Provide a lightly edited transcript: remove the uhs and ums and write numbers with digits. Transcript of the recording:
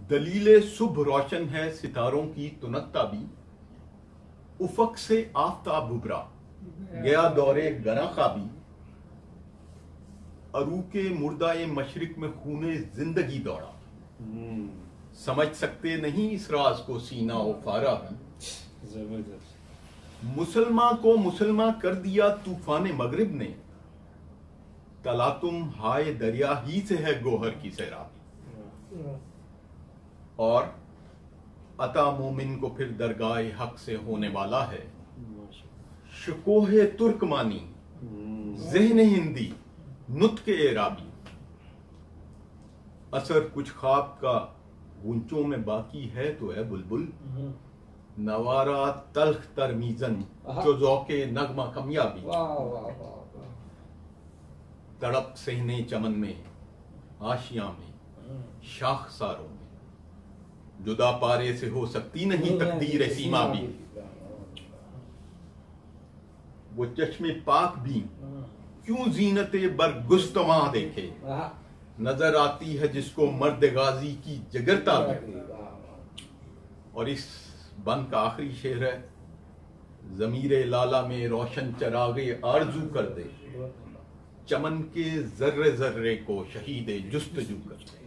دلیل صبح روشن ہے ستاروں کی تنکتا بھی، افق سے آفتاب ابھرا گیا دورے گراں خوابی، عروق مردہ مشرق میں خون زندگی دوڑا، سمجھ سکتے نہیں اس راز کو سینہ و فارا بھی، مسلمان کو مسلمان کر دیا طوفان مغرب نے، تلاتم ہائے دریا ہی سے ہے گوہر کی سیرابی، اور عطا مومن کو پھر درگاہ حق سے ہونے والا ہے، شکوہ ترکمانی ذہن ہندی نطق اعرابی، اثر کچھ خواب کا گونچوں میں باقی ہے تو اے بلبل، نوارا تلخ ترمیزن جو ذوق نغمہ کمیابی، تڑپ سہنے چمن میں آشیاں میں شاخ ساروں میں، جدا پارے سے ہو سکتی نہیں تقدیر سیما بھی، وہ چشم پاک بھی کیوں زینت برگستواں دیکھے، نظر آتی ہے جس کو مرد غازی کی جگرتا بھی، اور اس بند کا آخری شعر ہے، ضمیر لالا میں روشن چراغ آرزو کر دے، چمن کے ذرے ذرے کو شہید جستجو کر دے۔